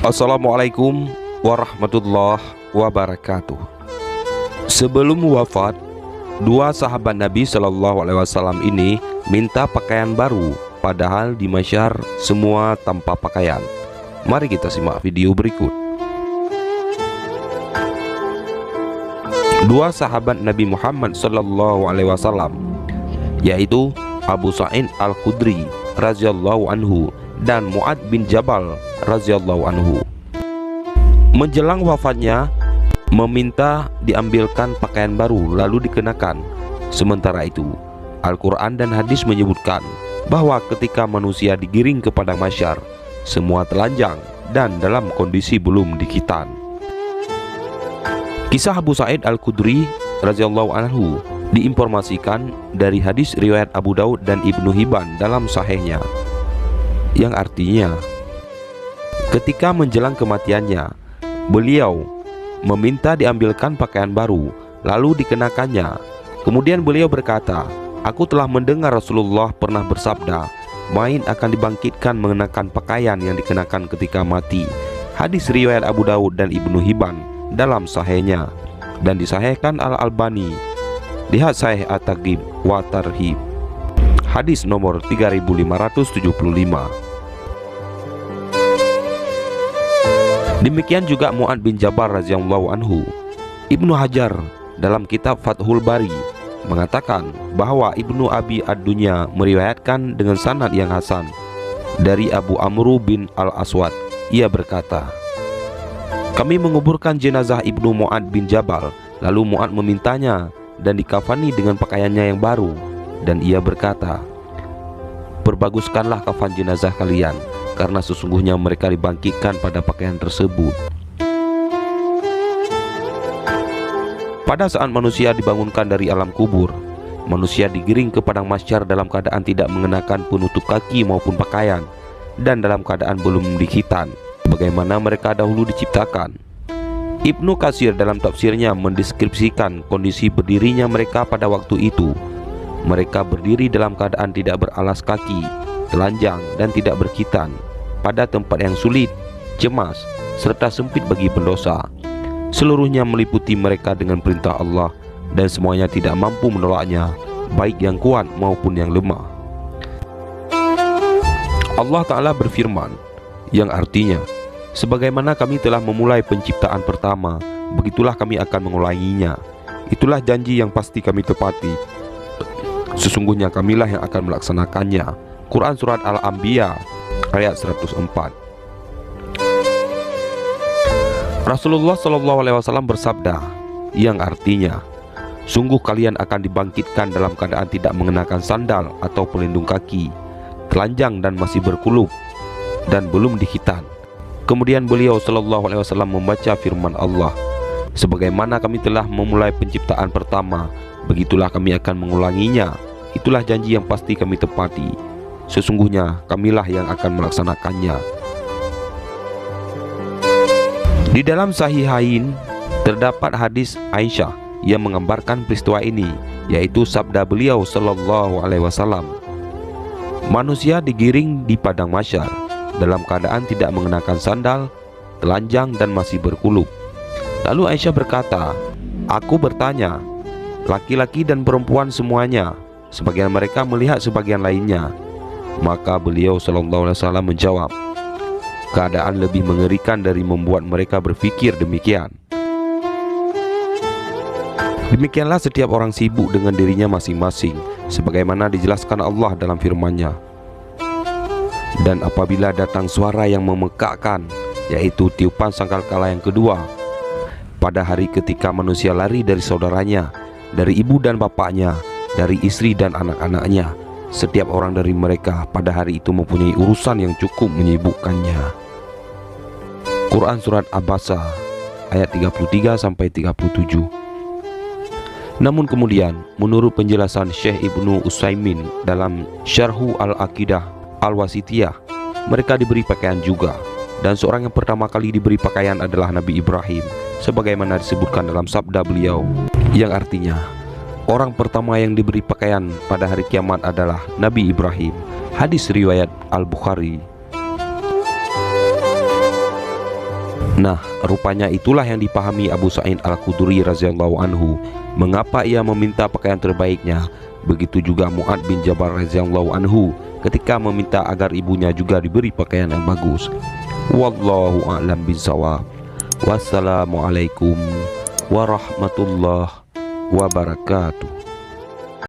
Assalamualaikum warahmatullahi wabarakatuh. Sebelum wafat, dua sahabat Nabi Shallallahu Alaihi Wasallam ini minta pakaian baru, padahal di masyar semua tanpa pakaian. Mari kita simak video berikut. Dua sahabat Nabi Muhammad Shallallahu Alaihi Wasallam, yaitu Abu Sa'id Al-Khudri radhiyallahu anhu dan Mu'ad bin Jabal radhiyallahu anhu, menjelang wafatnya meminta diambilkan pakaian baru lalu dikenakan. Sementara itu Al-Quran dan hadis menyebutkan bahwa ketika manusia digiring ke padang mahsyar, semua telanjang dan dalam kondisi belum dikhitan. Kisah Abu Sa'id Al-Khudri radhiyallahu anhu diinformasikan dari hadis riwayat Abu Daud dan Ibnu Hibban dalam sahihnya, yang artinya ketika menjelang kematiannya, beliau meminta diambilkan pakaian baru lalu dikenakannya. Kemudian beliau berkata, "Aku telah mendengar Rasulullah pernah bersabda, mayit akan dibangkitkan mengenakan pakaian yang dikenakan ketika mati." Hadis riwayat Abu Daud dan Ibnu Hibban dalam sahihnya dan disahihkan Al-Albani. Lihat Sahih At-Targhib wa Tarhib, hadis nomor 3575. Demikian juga Mu'ad bin Jabal radhiyallahu anhu. Ibnu Hajar dalam kitab Fathul Bari mengatakan bahwa Ibnu Abi Ad-Dunya meriwayatkan dengan sanad yang hasan dari Abu Amru bin Al-Aswad. Ia berkata, "Kami menguburkan jenazah Ibnu Mu'ad bin Jabal, lalu Mu'ad memintanya dan dikafani dengan pakaiannya yang baru, dan ia berkata, 'Perbaguskanlah kafan jenazah kalian, karena sesungguhnya mereka dibangkitkan pada pakaian tersebut.'" Pada saat manusia dibangunkan dari alam kubur, manusia digiring ke padang mahsyar dalam keadaan tidak mengenakan penutup kaki maupun pakaian, dan dalam keadaan belum dikhitan, bagaimana mereka dahulu diciptakan. Ibnu Katsir dalam tafsirnya mendeskripsikan kondisi berdirinya mereka pada waktu itu. Mereka berdiri dalam keadaan tidak beralas kaki, telanjang dan tidak berkhitan, pada tempat yang sulit, cemas, serta sempit bagi pendosa. Seluruhnya meliputi mereka dengan perintah Allah, dan semuanya tidak mampu menolaknya, baik yang kuat maupun yang lemah. Allah Ta'ala berfirman, yang artinya, "Sebagaimana kami telah memulai penciptaan pertama, begitulah kami akan mengulanginya. Itulah janji yang pasti kami tepati. Sesungguhnya kamilah yang akan melaksanakannya." Quran Surat Al-Anbiya ayat 104. Rasulullah SAW bersabda, yang artinya, "Sungguh kalian akan dibangkitkan dalam keadaan tidak mengenakan sandal atau pelindung kaki, telanjang dan masih berkulub, dan belum dikhitan." Kemudian beliau SAW membaca firman Allah, "Sebagaimana kami telah memulai penciptaan pertama, begitulah kami akan mengulanginya. Itulah janji yang pasti kami tepati. Sesungguhnya kamilah yang akan melaksanakannya." Di dalam Sahihain terdapat hadis Aisyah yang menggambarkan peristiwa ini, yaitu sabda beliau Shallallahu Alaihi Wasallam, "Manusia digiring di padang mahsyar dalam keadaan tidak mengenakan sandal, telanjang dan masih berkulub." Lalu Aisyah berkata, "Aku bertanya, laki-laki dan perempuan semuanya?" Sebagian mereka melihat sebagian lainnya. Maka beliau sallallahu alaihi wasallam menjawab, "Keadaan lebih mengerikan dari membuat mereka berpikir demikian." Demikianlah setiap orang sibuk dengan dirinya masing-masing, sebagaimana dijelaskan Allah dalam firman-Nya, "Dan apabila datang suara yang memekakkan, yaitu tiupan sangkakala yang kedua, pada hari ketika manusia lari dari saudaranya, dari ibu dan bapaknya, dari istri dan anak-anaknya, setiap orang dari mereka pada hari itu mempunyai urusan yang cukup menyibukkannya." Quran Surat Abasa ayat 33-37. Namun kemudian, menurut penjelasan Syekh Ibnu Utsaimin dalam Syarhu Al-Aqidah Al-Wasitiyah, mereka diberi pakaian juga, dan seorang yang pertama kali diberi pakaian adalah Nabi Ibrahim, sebagaimana disebutkan dalam sabda beliau, yang artinya, orang pertama yang diberi pakaian pada hari kiamat adalah Nabi Ibrahim. Hadis riwayat Al-Bukhari. Nah, rupanya itulah yang dipahami Abu Sa'id Al-Khudri radhiyallahu anhu, mengapa ia meminta pakaian terbaiknya. Begitu juga Mu'ad bin Jabal radhiyallahu anhu ketika meminta agar ibunya juga diberi pakaian yang bagus. Wallahu a'lam bishawab. Wassalamualaikum warahmatullahi wabarakatuh.